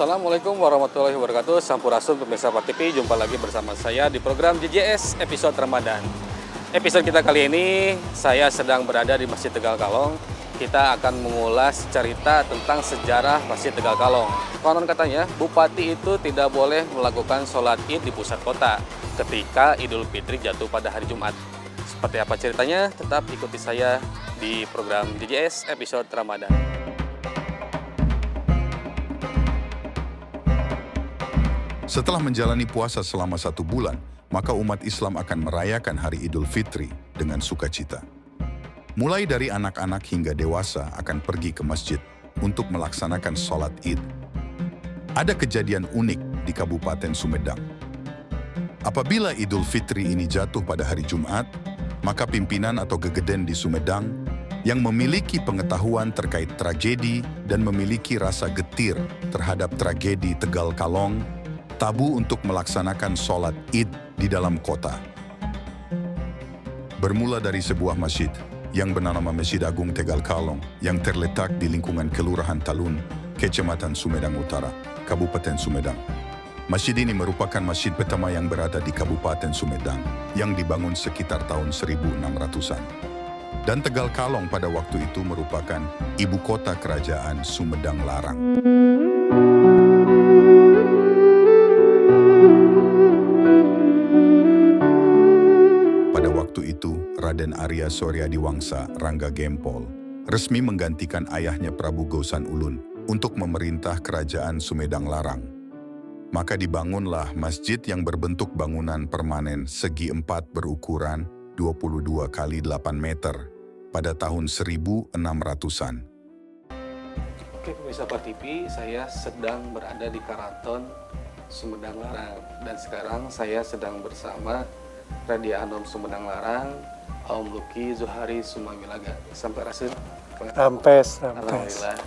Assalamualaikum warahmatullahi wabarakatuh. Sampurasun pemirsa Pak TV, jumpa lagi bersama saya di program JJS episode Ramadan. Episode kita kali ini, saya sedang berada di Masjid Tegal Kalong. Kita akan mengulas cerita tentang sejarah Masjid Tegal Kalong. Konon katanya, Bupati itu tidak boleh melakukan sholat id di pusat kota ketika Idul Fitri jatuh pada hari Jumat. Seperti apa ceritanya? Tetap ikuti saya di program JJS episode Ramadan. Setelah menjalani puasa selama 1 bulan, maka umat Islam akan merayakan hari Idul Fitri dengan sukacita. Mulai dari anak-anak hingga dewasa akan pergi ke masjid untuk melaksanakan sholat id. Ada kejadian unik di Kabupaten Sumedang. Apabila Idul Fitri ini jatuh pada hari Jumat, maka pimpinan atau gegeden di Sumedang yang memiliki pengetahuan terkait tragedi dan memiliki rasa getir terhadap tragedi Tegal Kalong tabu untuk melaksanakan sholat id di dalam kota. Bermula dari sebuah masjid yang bernama Masjid Agung Tegal Kalong yang terletak di lingkungan Kelurahan Talun, Kecamatan Sumedang Utara, Kabupaten Sumedang. Masjid ini merupakan masjid pertama yang berada di Kabupaten Sumedang yang dibangun sekitar tahun 1600-an. Dan Tegal Kalong pada waktu itu merupakan ibu kota kerajaan Sumedang Larang. Waktu itu, Raden Arya Soryadiwangsa Rangga Gempol resmi menggantikan ayahnya Prabu Gausan Ulun untuk memerintah kerajaan Sumedang Larang. Maka dibangunlah masjid yang berbentuk bangunan permanen segi 4 berukuran 22 kali 8 meter pada tahun 1600-an. Oke pemirsa Pak TV, saya sedang berada di Karaton Sumedang Larang dan sekarang saya sedang bersama Radia Anom Sumedang Larang, Om Luki Zuhari Sumamilaga. Sampai Rasul? Sampai. Alhamdulillah.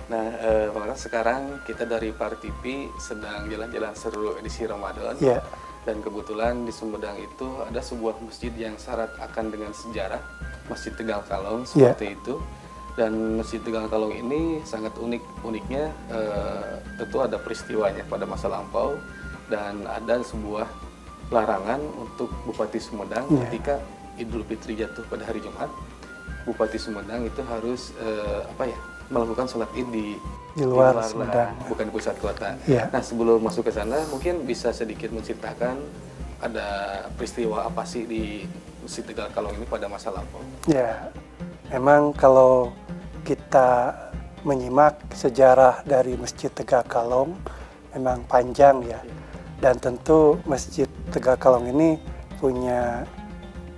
Nah, Pak, sekarang kita dari Par TV sedang jalan-jalan seru edisi Ramadan. Ya. Dan kebetulan di Sumedang itu ada sebuah masjid yang syarat akan dengan sejarah, Masjid Tegal Kalong seperti itu. Dan Masjid Tegal Kalong ini sangat unik. Uniknya tentu ada peristiwanya pada masa lampau dan ada sebuah larangan untuk Bupati Sumedang ketika Idul Fitri jatuh pada hari Jumat. Bupati Sumedang itu harus melakukan sholat id di luar Sumedang, bukan pusat kota. Ya. Nah, sebelum masuk ke sana mungkin bisa sedikit menceritakan ada peristiwa apa sih di Masjid Tegal Kalong ini pada masa lampau. Ya, memang kalau kita menyimak sejarah dari Masjid Tegal Kalong memang panjang ya. Dan tentu Masjid Tegal Kalong ini punya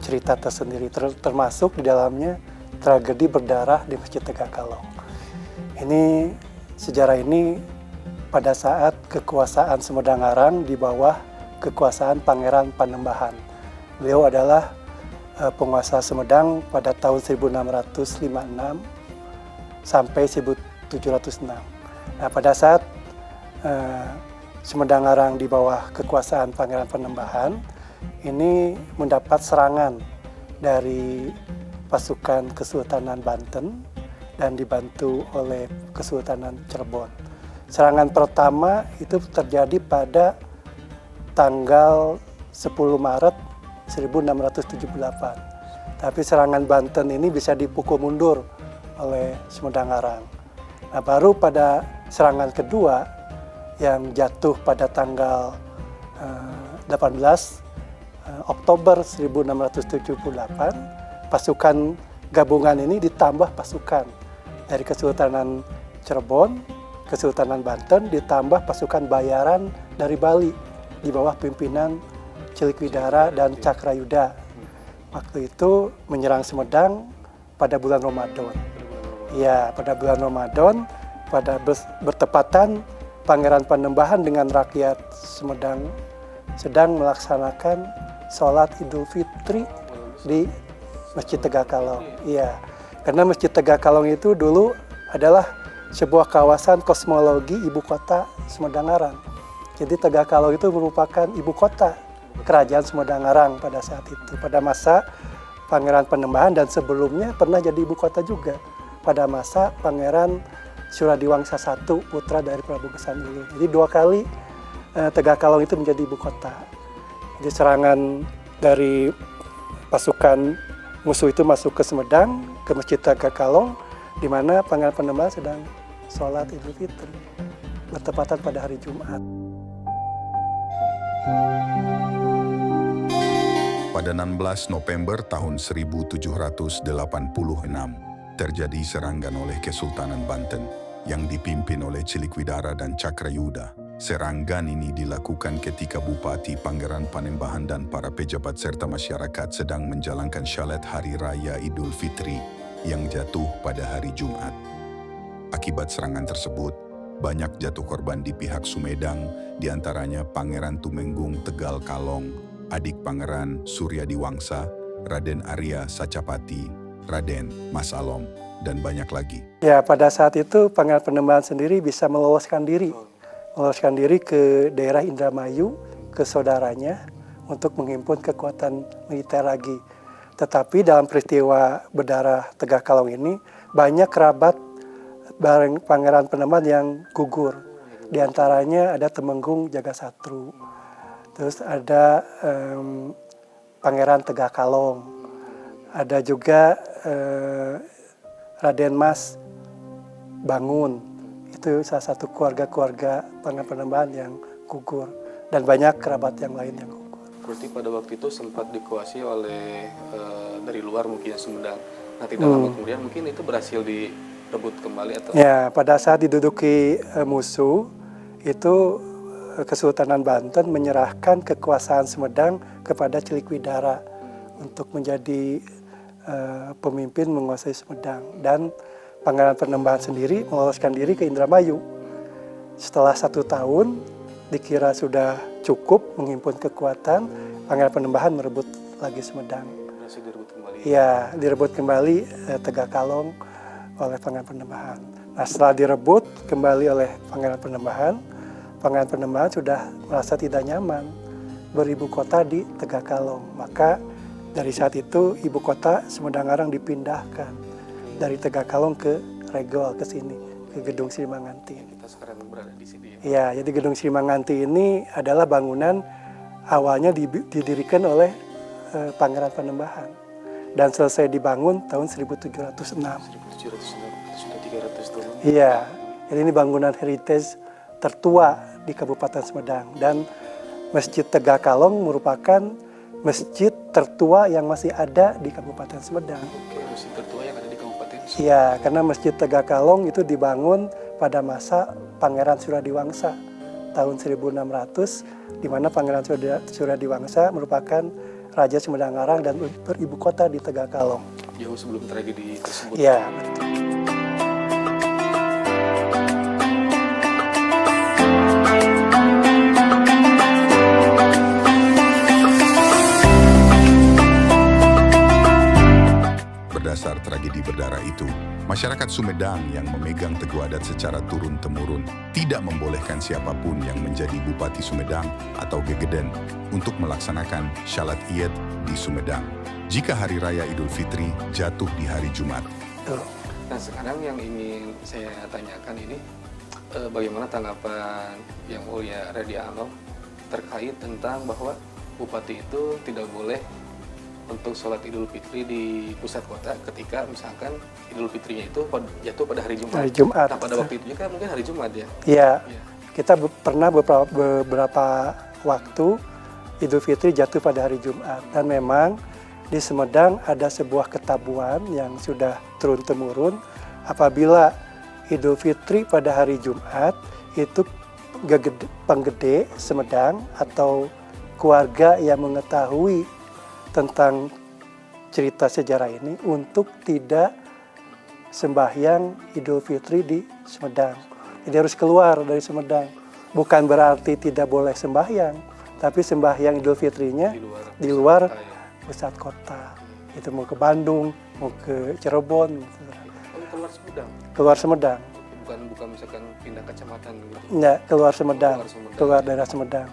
cerita tersendiri, termasuk di dalamnya tragedi berdarah di Masjid Tegal Kalong. Sejarah ini pada saat kekuasaan Sumedang Larang di bawah kekuasaan Pangeran Panembahan. Beliau adalah penguasa Sumedang pada tahun 1656 sampai 1706. Nah, pada saat Sumedang Larang di bawah kekuasaan Pangeran Panembahan ini mendapat serangan dari pasukan Kesultanan Banten dan dibantu oleh Kesultanan Cirebon. Serangan pertama itu terjadi pada tanggal 10 Maret 1678. Tapi serangan Banten ini bisa dipukul mundur oleh Sumedang Larang. Nah, baru pada serangan kedua yang jatuh pada tanggal 18 Oktober 1678, pasukan gabungan ini ditambah pasukan dari Kesultanan Cirebon, Kesultanan Banten, ditambah pasukan bayaran dari Bali di bawah pimpinan Cilikridara dan Cakrayuda. Waktu itu menyerang Sumedang pada bulan Ramadan. Ya, pada bulan Ramadan, pada bertepatan Pangeran Panembahan dengan rakyat Sumedang sedang melaksanakan sholat Idul Fitri di Masjid Tegal Kalong. Iya, karena Masjid Tegal Kalong itu dulu adalah sebuah kawasan kosmologi ibu kota Sumedang Larang. Jadi Tegal Kalong itu merupakan ibu kota kerajaan Sumedang Larang pada saat itu, pada masa Pangeran Panembahan, dan sebelumnya pernah jadi ibu kota juga pada masa Pangeran Suradiwangsa I, putra dari Prabu Gesan Ulu. Jadi 2 kali Tegakalong itu menjadi ibu kota. Jadi serangan dari pasukan musuh itu masuk ke Sumedang, ke Masjid Tegakalong, di mana Pangeran Panembahan sedang sholat Idul Fitri, bertepatan pada hari Jumat. Pada 16 November tahun 1786, terjadi serangan oleh Kesultanan Banten yang dipimpin oleh Cilikwidara dan Cakrayuda. Serangan ini dilakukan ketika Bupati Pangeran Panembahan dan para pejabat serta masyarakat sedang menjalankan syalat Hari Raya Idul Fitri yang jatuh pada hari Jumat. Akibat serangan tersebut, banyak jatuh korban di pihak Sumedang, diantaranya Pangeran Tumenggung Tegal Kalong, adik Pangeran Suryadiwangsa, Raden Arya Sacapati, Raden Mas Alom, dan banyak lagi. Ya, pada saat itu Pangeran Panembahan sendiri bisa meloloskan diri ke daerah Indramayu, ke saudaranya, untuk menghimpun kekuatan militer lagi. Tetapi dalam peristiwa berdarah Tegakalong ini, banyak kerabat bareng Pangeran Panembahan yang gugur. Di antaranya ada Temenggung Jagasatru, terus ada Pangeran Tegakalong, ada juga Raden Mas Bangun. Itu salah satu keluarga-keluarga Pangeran Panembahan yang gugur, dan banyak kerabat yang lain yang gugur. Berarti pada waktu itu sempat dikuasai oleh dari luar mungkin Sumedang. Nah, tidak lama kemudian mungkin itu berhasil direbut kembali atau? Ya, pada saat diduduki musuh itu Kesultanan Banten menyerahkan kekuasaan Sumedang kepada Cilikwidara untuk menjadi pemimpin menguasai Sumedang, dan Pangeran Panembahan sendiri meloloskan diri ke Indramayu. Setelah 1 tahun dikira sudah cukup menghimpun kekuatan, Pangeran Panembahan merebut lagi Sumedang. Berhasil direbut kembali? Ya, direbut kembali Tegakalong oleh Pangeran Panembahan. Nah, setelah direbut kembali oleh Pangeran Panembahan sudah merasa tidak nyaman beribu kota di Tegakalong. Maka dari saat itu ibu kota Sumedang-Arang dipindahkan dari Tegakalong ke Regol, ke sini, ke Gedung Srimanganti. Kita sekarang berada di sini ya? Ya, jadi Gedung Srimanganti ini adalah bangunan awalnya didirikan oleh Pangeran Panembahan dan selesai dibangun tahun 1706. 1706, sudah 300 tahun. Iya, jadi ini bangunan heritage tertua di Kabupaten Sumedang, dan Masjid Tegakalong merupakan masjid tertua yang masih ada di Kabupaten Sumedang. Oke, masjid tertua yang ada di Kabupaten Sumedang. Iya, karena Masjid Tegakalong itu dibangun pada masa Pangeran Suradiwangsa tahun 1600, di mana Pangeran Suradiwangsa merupakan Raja Sumedang-Arang dan beribu kota di Tegakalong. Jauh sebelum tragedi tersebut. Iya, betul. Berdasar tragedi berdarah itu, masyarakat Sumedang yang memegang teguh adat secara turun-temurun tidak membolehkan siapapun yang menjadi Bupati Sumedang atau Gegeden untuk melaksanakan syalat Iyed di Sumedang jika Hari Raya Idul Fitri jatuh di hari Jumat. Nah, sekarang yang ingin saya tanyakan ini, bagaimana tanggapan Yang Mulia Radia Alom terkait tentang bahwa Bupati itu tidak boleh untuk sholat Idul Fitri di pusat kota ketika misalkan Idul Fitrinya itu jatuh pada hari Jumat. Hari Jumat. Nah, pada waktu itu juga mungkin hari Jumat ya? Iya, Ya. kita pernah beberapa waktu Idul Fitri jatuh pada hari Jumat, dan memang di Sumedang ada sebuah ketabuhan yang sudah turun-temurun. Apabila Idul Fitri pada hari Jumat, itu penggede Sumedang atau keluarga yang mengetahui tentang cerita sejarah ini untuk tidak sembahyang Idul Fitri di Sumedang. Jadi harus keluar dari Sumedang. Bukan berarti tidak boleh sembahyang, tapi sembahyang Idul Fitrinya di luar pusat kota. Itu mau ke Bandung, mau ke Cirebon. Keluar Sumedang? Keluar Sumedang. Bukan misalkan pindah kecamatan gitu? Ya, keluar Sumedang, keluar daerah ya. Sumedang.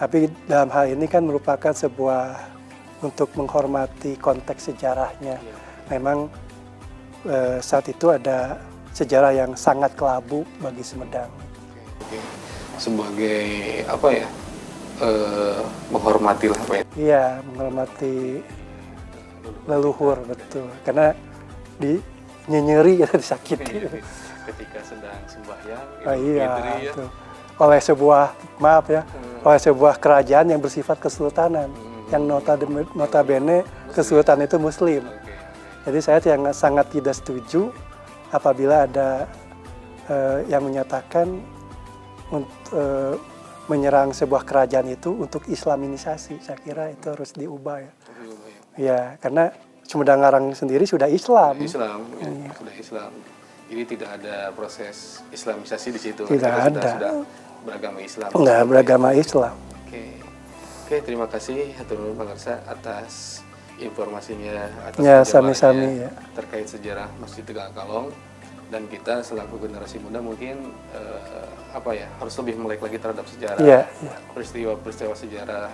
Tapi dalam hal ini kan merupakan sebuah untuk menghormati konteks sejarahnya. Ya. Memang saat itu ada sejarah yang sangat kelabu bagi Sumedang. Oke. Sebagai apa ya? Menghormati lah Pak ya. Iya, menghormati leluhur, betul. Karena nyenyeri ya, disakiti. Ketika sedang sembahyang. Oh, iya, ya. betul. Oleh sebuah kerajaan yang bersifat kesultanan, yang notabene kesultanan itu Muslim. Jadi saya sangat tidak setuju apabila ada yang menyatakan menyerang sebuah kerajaan itu untuk Islamisasi. Saya kira itu harus diubah ya. Ya, karena Sumedang Ngarang sendiri sudah Islam. Sudah Islam. Jadi tidak ada proses Islamisasi di situ. Tidak ada. Sudah beragama Islam. Enggak, beragama Islam. Oke, terima kasih Hatur Nuhun Pangarsa atas informasinya, atas Ya, sami-sami ya. terkait sejarah Masjid Tegal Kalong. Dan kita selaku generasi muda mungkin harus lebih melek lagi terhadap sejarah. Ya. Peristiwa sejarah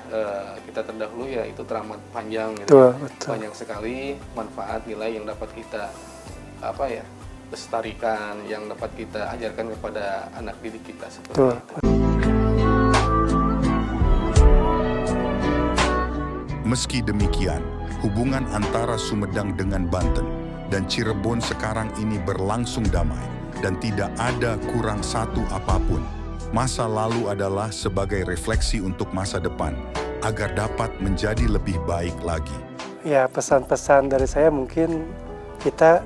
kita terdahulu ya itu teramat panjang gitu. Betul. Banyak sekali manfaat nilai yang dapat kita lestarikan, yang dapat kita ajarkan kepada anak didik kita seperti itu. Meski demikian, hubungan antara Sumedang dengan Banten dan Cirebon sekarang ini berlangsung damai dan tidak ada kurang satu apapun. Masa lalu adalah sebagai refleksi untuk masa depan agar dapat menjadi lebih baik lagi. Ya, pesan-pesan dari saya mungkin kita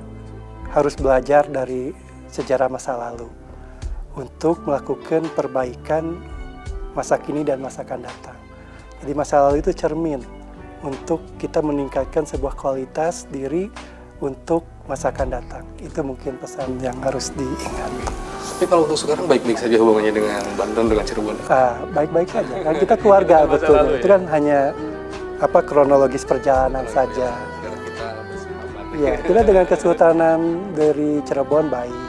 harus belajar dari sejarah masa lalu untuk melakukan perbaikan masa kini dan masa akan datang. Jadi masa lalu itu cermin untuk kita meningkatkan sebuah kualitas diri untuk masa akan datang. Itu mungkin pesan yang harus diingat. Tapi kalau untuk sekarang baik-baik saja hubungannya dengan Banten, dengan Cirebon? Baik-baik saja. Kan kita keluarga betul. Itu kan hanya kronologis perjalanan saja. Sekarang kita bersahabat. Ya, kita dengan Kesultanan dari Cirebon baik.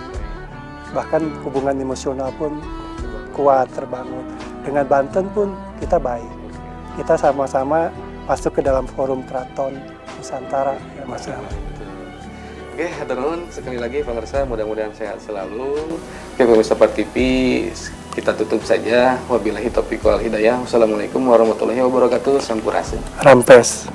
Bahkan hubungan emosional pun kuat terbangun. Dengan Banten pun kita baik. Kita sama-sama masuk ke dalam forum Keraton Nusantara ya Mas. Oke, hatur nuhun sekali lagi Pangarsa, mudah-mudahan sehat selalu. Oke, pemirsa Part TV, kita tutup saja. Wabillahi taufiq wal hidayah. Wassalamualaikum warahmatullahi wabarakatuh. Sampurasun. Rampes.